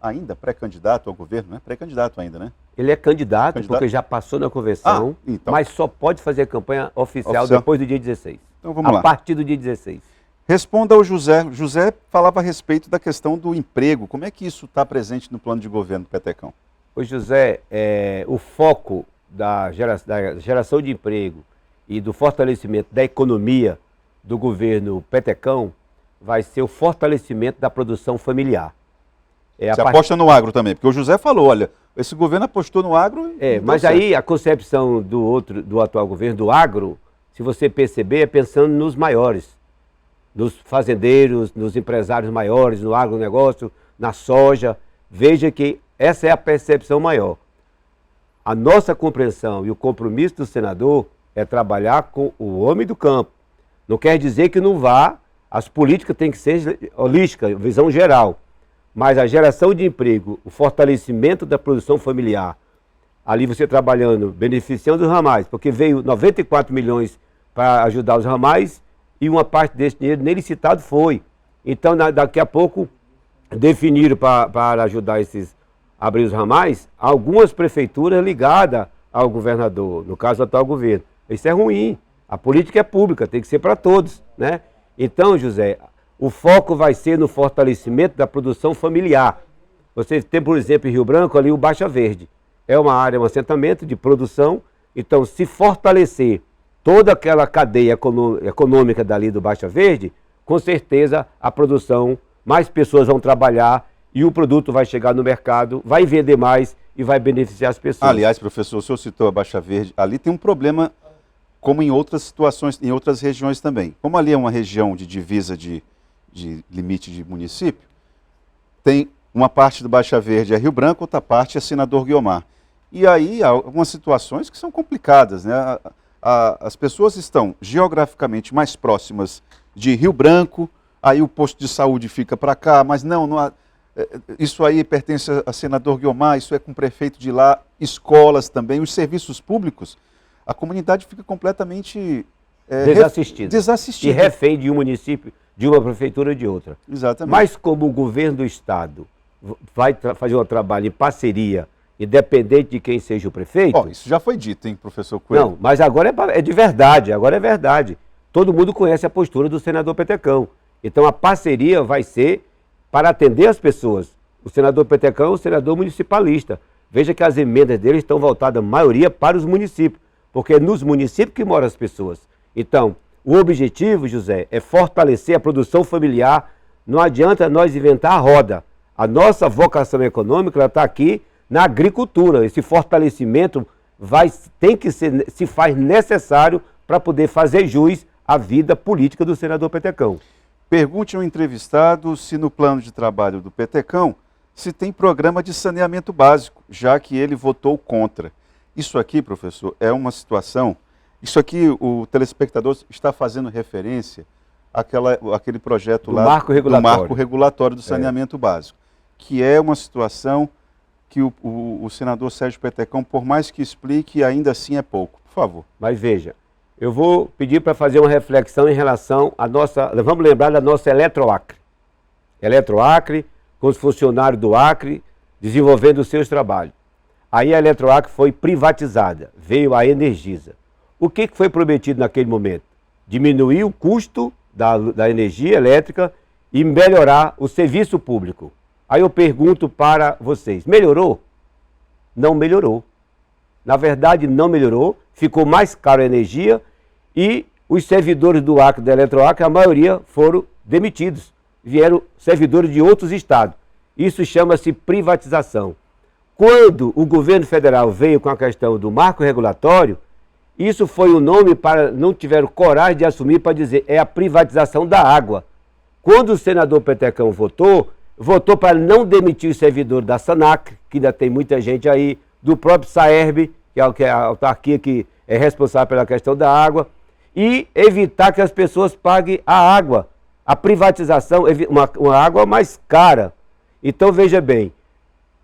ainda pré-candidato ao governo, né? Pré-candidato ainda, né? Ele é candidato porque já passou na convenção, então. mas só pode fazer campanha oficial depois do dia 16. Então vamos lá. A partir do dia 16. Responda ao José. José falava a respeito da questão do emprego. Como é que isso está presente no plano de governo do Petecão? Ô José, o foco da geração de emprego e do fortalecimento da economia do governo Petecão vai ser o fortalecimento da produção familiar. Você aposta no agro também, porque o José falou, olha, esse governo apostou no agro... mas aí a concepção do atual governo, do agro, se você perceber, é pensando nos maiores, nos fazendeiros, nos empresários maiores, no agronegócio, na soja. Veja que essa é a percepção maior. A nossa compreensão e o compromisso do senador é trabalhar com o homem do campo. Não quer dizer que não vá, as políticas têm que ser holísticas, visão geral. Mas a geração de emprego, o fortalecimento da produção familiar, ali você trabalhando, beneficiando os ramais, porque veio 94 milhões para ajudar os ramais e uma parte desse dinheiro nem licitado foi. Então, daqui a pouco, definiram para ajudar abrir os ramais, algumas prefeituras ligadas ao governador, no caso do atual governo. Isso é ruim. A política é pública, tem que ser para todos, né? Então, José, o foco vai ser no fortalecimento da produção familiar. Você tem, por exemplo, em Rio Branco, ali o Baixa Verde. É uma área, um assentamento de produção. Então, se fortalecer toda aquela cadeia econômica dali do Baixa Verde, com certeza a produção, mais pessoas vão trabalhar e o produto vai chegar no mercado, vai vender mais e vai beneficiar as pessoas. Aliás, professor, o senhor citou a Baixa Verde, ali tem um problema como em outras situações, em outras regiões também. Como ali é uma região de divisa de limite de município, tem uma parte do Baixa Verde é Rio Branco, outra parte é Senador Guiomar. E aí há algumas situações que são complicadas, né? As pessoas estão geograficamente mais próximas de Rio Branco, aí o posto de saúde fica para cá, mas não há, isso aí pertence a Senador Guiomar, isso é com o prefeito de lá, escolas também, os serviços públicos, a comunidade fica completamente desassistida. E refém de um município, de uma prefeitura ou de outra. Exatamente. Mas como o governo do estado vai fazer um trabalho em parceria, independente de quem seja o prefeito... Isso já foi dito, hein, professor Coelho? Não, mas agora é de verdade, agora é verdade. Todo mundo conhece a postura do senador Petecão. Então a parceria vai ser para atender as pessoas. O senador Petecão é um senador municipalista. Veja que as emendas dele estão voltadas, a maioria, para os municípios, porque é nos municípios que moram as pessoas. Então, o objetivo, José, é fortalecer a produção familiar. Não adianta nós inventar a roda. A nossa vocação econômica está aqui na agricultura. Esse fortalecimento se faz necessário para poder fazer jus à vida política do senador Petecão. Pergunte ao entrevistado se no plano de trabalho do Petecão se tem programa de saneamento básico, já que ele votou contra. Isso aqui, professor, é uma situação... Isso aqui, o telespectador está fazendo referência àquele projeto lá do marco regulatório do saneamento básico, que é uma situação que o senador Sérgio Petecão, por mais que explique, ainda assim é pouco. Por favor. Mas veja, eu vou pedir para fazer uma reflexão em relação à nossa... Vamos lembrar da nossa Eletroacre. Eletroacre, com os funcionários do Acre, desenvolvendo os seus trabalhos. Aí a Eletroacre foi privatizada, veio a Energisa. O que foi prometido naquele momento? Diminuir o custo da energia elétrica e melhorar o serviço público. Aí eu pergunto para vocês, melhorou? Não melhorou. Na verdade, não melhorou, ficou mais caro a energia e os servidores do Acre, da Eletroacre, a maioria foram demitidos. Vieram servidores de outros estados. Isso chama-se privatização. Quando o governo federal veio com a questão do marco regulatório, isso foi o nome para não tiveram coragem de assumir para dizer, é a privatização da água. Quando o senador Petecão votou para não demitir o servidor da SANAC, que ainda tem muita gente aí, do próprio SAERB, que é a autarquia que é responsável pela questão da água, e evitar que as pessoas paguem a água, a privatização, uma água mais cara. Então veja bem,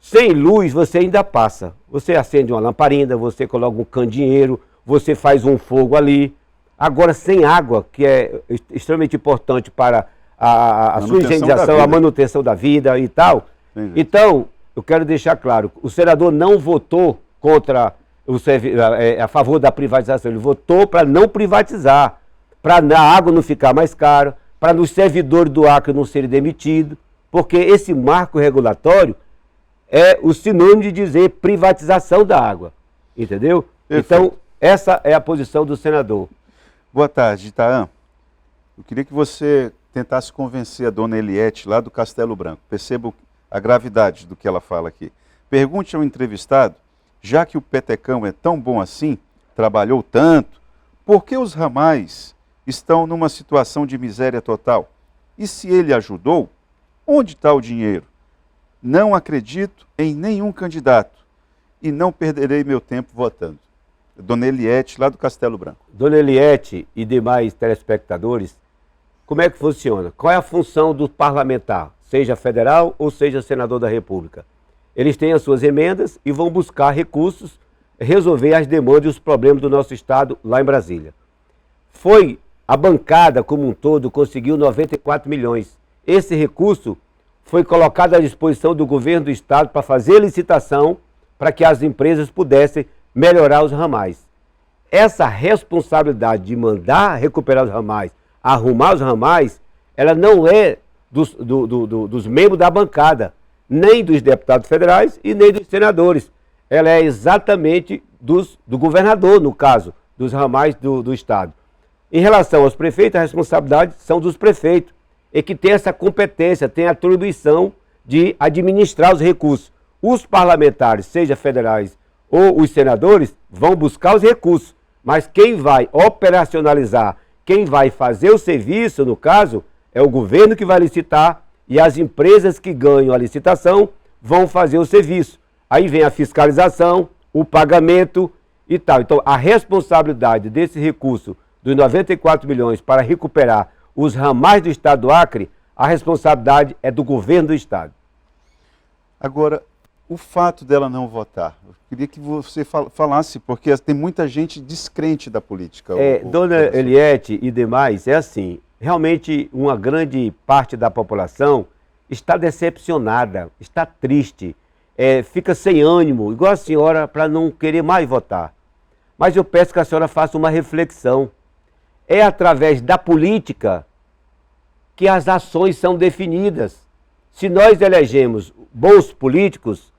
sem luz você ainda passa. Você acende uma lamparina, você coloca um candeeiro, você faz um fogo ali. Agora, sem água, que é extremamente importante para a sua higienização, a manutenção da vida e tal, Entendi. Então, eu quero deixar claro, o senador não votou contra a favor da privatização, ele votou para não privatizar, para a água não ficar mais cara, para os servidores do Acre não serem demitidos, porque esse marco regulatório é o sinônimo de dizer privatização da água, entendeu? Perfeito. Então, essa é a posição do senador. Boa tarde, Itaã. Eu queria que você tentasse convencer a dona Eliette, lá do Castelo Branco. Perceba a gravidade do que ela fala aqui. Pergunte ao entrevistado, já que o petecão é tão bom assim, trabalhou tanto, por que os ramais estão numa situação de miséria total? E se ele ajudou, onde está o dinheiro? Não acredito em nenhum candidato e não perderei meu tempo votando. Dona Eliette, lá do Castelo Branco. Dona Eliette e demais telespectadores, como é que funciona? Qual é a função do parlamentar, seja federal ou seja senador da República? Eles têm as suas emendas e vão buscar recursos, resolver as demandas e os problemas do nosso Estado lá em Brasília. Foi a bancada como um todo, conseguiu 94 milhões. Esse recurso foi colocado à disposição do governo do Estado para fazer licitação para que as empresas pudessem melhorar os ramais. Essa responsabilidade de mandar recuperar os ramais, arrumar os ramais, ela não é dos membros da bancada, nem dos deputados federais e nem dos senadores. Ela é exatamente do governador, no caso, dos ramais do Estado. Em relação aos prefeitos, a responsabilidade são dos prefeitos, e que tem essa competência, tem a atribuição de administrar os recursos. Os parlamentares, seja federais ou os senadores, vão buscar os recursos, mas quem vai operacionalizar, quem vai fazer o serviço, no caso, é o governo que vai licitar e as empresas que ganham a licitação vão fazer o serviço. Aí vem a fiscalização, o pagamento e tal. Então, a responsabilidade desse recurso dos 94 milhões para recuperar os ramais do Estado do Acre, a responsabilidade é do governo do Estado. Agora, o fato dela não votar, eu queria que você falasse, porque tem muita gente descrente da política. Dona Eliette e demais, é assim, realmente uma grande parte da população está decepcionada, está triste, fica sem ânimo, igual a senhora, para não querer mais votar. Mas eu peço que a senhora faça uma reflexão. É através da política que as ações são definidas. Se nós elegemos bons políticos,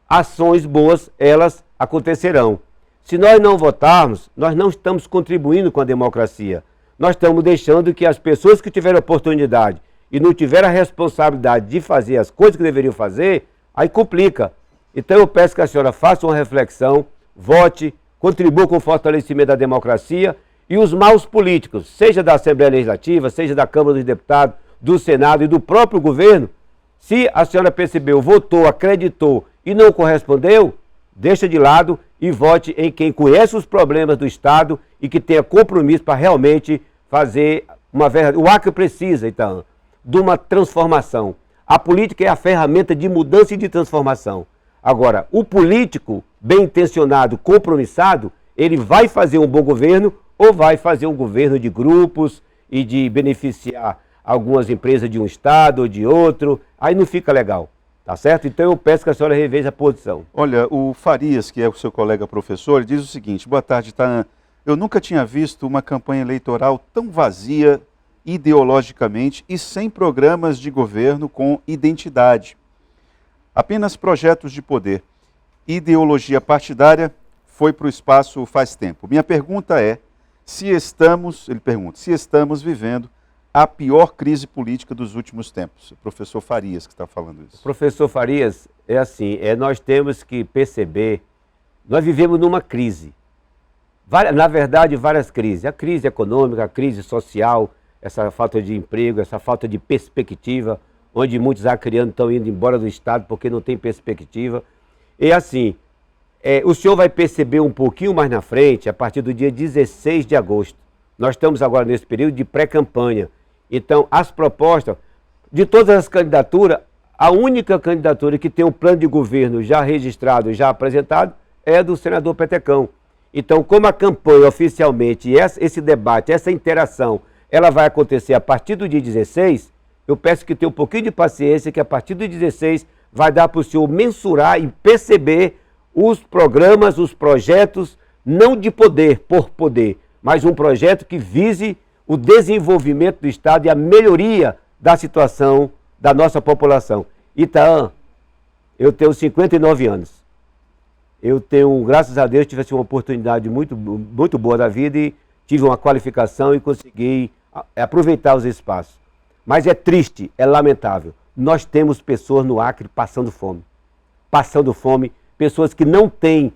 ações boas, elas acontecerão. Se nós não votarmos, nós não estamos contribuindo com a democracia. Nós estamos deixando que as pessoas que tiveram oportunidade e não tiveram a responsabilidade de fazer as coisas que deveriam fazer, aí complica. Então eu peço que a senhora faça uma reflexão, vote, contribua com o fortalecimento da democracia e os maus políticos, seja da Assembleia Legislativa, seja da Câmara dos Deputados, do Senado e do próprio governo, se a senhora percebeu, votou, acreditou e não correspondeu, deixa de lado e vote em quem conhece os problemas do Estado e que tenha compromisso para realmente fazer uma verdade. O Acre precisa, então, de uma transformação. A política é a ferramenta de mudança e de transformação. Agora, o político bem intencionado, compromissado, ele vai fazer um bom governo ou vai fazer um governo de grupos e de beneficiar algumas empresas de um estado ou de outro, aí não fica legal, tá certo? Então eu peço que a senhora reveja a posição. Olha, o Farias, que é o seu colega professor, diz o seguinte: boa tarde, Itaã. Eu nunca tinha visto uma campanha eleitoral tão vazia ideologicamente e sem programas de governo com identidade. Apenas projetos de poder. Ideologia partidária foi para o espaço faz tempo. Minha pergunta é, ele pergunta, se estamos vivendo a pior crise política dos últimos tempos. O professor Farias que está falando isso. Professor Farias, é assim, nós temos que perceber, nós vivemos numa crise. Na verdade, várias crises. A crise econômica, a crise social, essa falta de emprego, essa falta de perspectiva, onde muitos acreanos estão indo embora do Estado porque não tem perspectiva. E assim, o senhor vai perceber um pouquinho mais na frente, a partir do dia 16 de agosto. Nós estamos agora nesse período de pré-campanha. Então, as propostas, de todas as candidaturas, a única candidatura que tem um plano de governo já registrado, já apresentado, é a do senador Petecão. Então, como a campanha oficialmente, esse debate, essa interação, ela vai acontecer a partir do dia 16, eu peço que tenha um pouquinho de paciência, que a partir do 16 vai dar para o senhor mensurar e perceber os programas, os projetos, não de poder por poder, mas um projeto que vise o desenvolvimento do Estado e a melhoria da situação da nossa população. Itaã, eu tenho 59 anos. Eu tenho, graças a Deus, tive uma oportunidade muito boa da vida e tive uma qualificação e consegui aproveitar os espaços. Mas é triste, é lamentável. Nós temos pessoas no Acre passando fome. Passando fome, pessoas que não têm,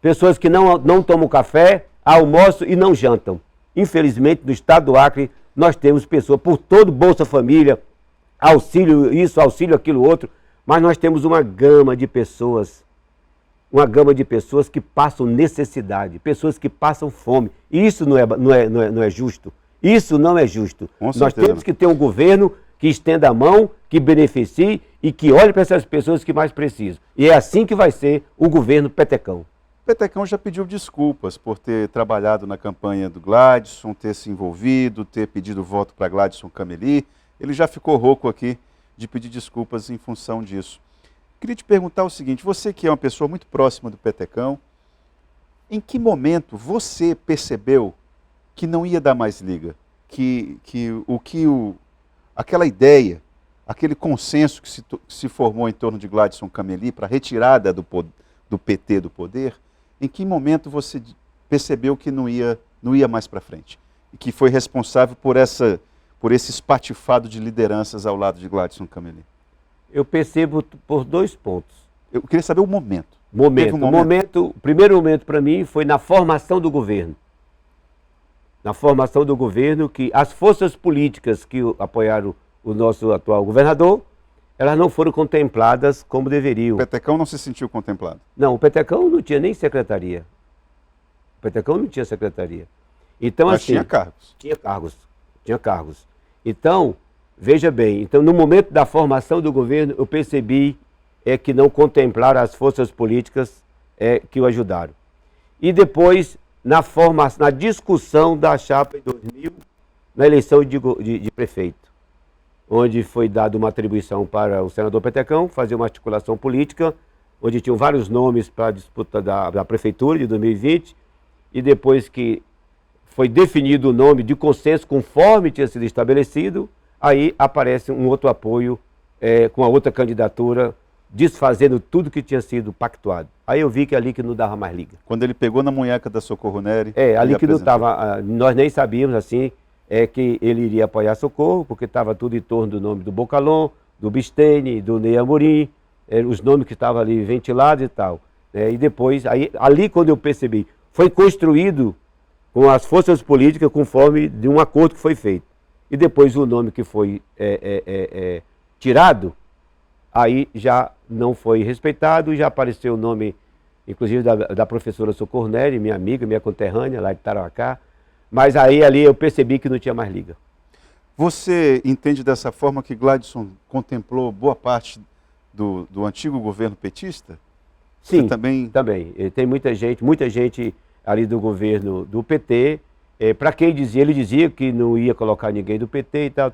pessoas que não tomam café, almoçam e não jantam. Infelizmente, no estado do Acre, nós temos pessoas por todo Bolsa Família, auxílio isso, auxílio aquilo outro, mas nós temos uma gama de pessoas que passam necessidade, pessoas que passam fome. E isso não é justo. Isso não é justo. Nós temos que ter um governo que estenda a mão, que beneficie e que olhe para essas pessoas que mais precisam. E é assim que vai ser o governo Petecão. Petecão já pediu desculpas por ter trabalhado na campanha do Gladson, ter se envolvido, ter pedido voto para Gladson Cameli. Ele já ficou rouco aqui de pedir desculpas em função disso. Queria te perguntar o seguinte, você que é uma pessoa muito próxima do Petecão, em que momento você percebeu que não ia dar mais liga? Aquela ideia, aquele consenso que se formou em torno de Gladson Cameli para a retirada do PT do poder, em que momento você percebeu que não ia mais para frente? E que foi responsável por esse espatifado de lideranças ao lado de Gladson Cameli? Eu percebo por 2 pontos. Eu queria saber o momento. O primeiro momento para mim foi na formação do governo. Na formação do governo, que as forças políticas que apoiaram o nosso atual governador, elas não foram contempladas como deveriam. O Petecão não se sentiu contemplado? Não, o Petecão não tinha nem secretaria. O Petecão não tinha secretaria. Então, mas assim, tinha cargos. Tinha cargos. Então, veja bem, no momento da formação do governo, eu percebi que não contemplaram as forças políticas que o ajudaram. E depois, na discussão da chapa em 2000, na eleição de prefeito, onde foi dada uma atribuição para o senador Petecão fazer uma articulação política, onde tinham vários nomes para a disputa da prefeitura de 2020, e depois que foi definido o nome de consenso conforme tinha sido estabelecido, aí aparece um outro apoio com a outra candidatura, desfazendo tudo que tinha sido pactuado. Aí eu vi que ali que não dava mais liga. Quando ele pegou na munheca da Socorro Neri... ali que não estava, nós nem sabíamos assim, que ele iria apoiar Socorro, porque estava tudo em torno do nome do Bocalon, do Bistene, do Ney Amorim, os nomes que estavam ali ventilados e tal. E depois, ali quando eu percebi, foi construído com as forças políticas conforme de um acordo que foi feito. E depois o nome que foi tirado, aí já não foi respeitado, já apareceu o nome, inclusive, da professora Socorro Neri, minha amiga, minha conterrânea, lá de Tarauacá, mas aí ali eu percebi que não tinha mais liga. Você entende dessa forma que Gladson contemplou boa parte do antigo governo petista? Sim, você também... Tem muita gente ali do governo do PT, para quem ele dizia que não ia colocar ninguém do PT e tal,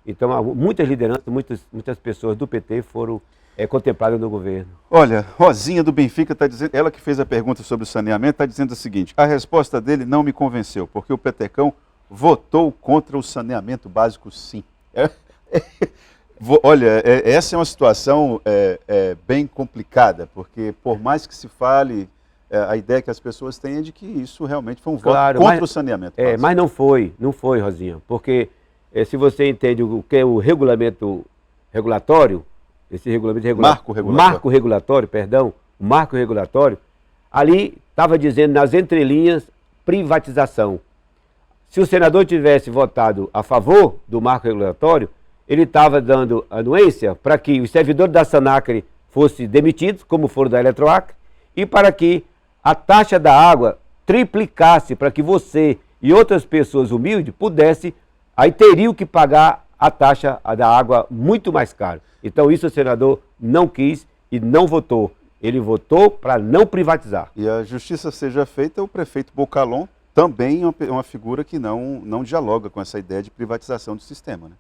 então muitas lideranças, muitas pessoas do PT foram contempladas no governo. Olha, Rosinha do Benfica está dizendo, ela que fez a pergunta sobre o saneamento, está dizendo o seguinte, a resposta dele não me convenceu, porque o Petecão votou contra o saneamento básico, sim. Olha, essa é uma situação bem complicada, porque por mais que se fale, a ideia que as pessoas têm é de que isso realmente foi um voto contra o saneamento básico. Mas não foi, Rosinha, porque se você entende o que é o regulamento regulatório, marco regulatório, ali estava dizendo nas entrelinhas privatização. Se o senador tivesse votado a favor do marco regulatório, ele estava dando anuência para que os servidores da Sanacre fossem demitidos, como foram da Eletroacre, e para que a taxa da água triplicasse, para que você e outras pessoas humildes pudessem, aí teriam que pagar a taxa da água muito mais caro. Então isso o senador não quis e não votou. Ele votou para não privatizar. E a justiça seja feita, o prefeito Bocalon também é uma figura que não dialoga com essa ideia de privatização do sistema, né?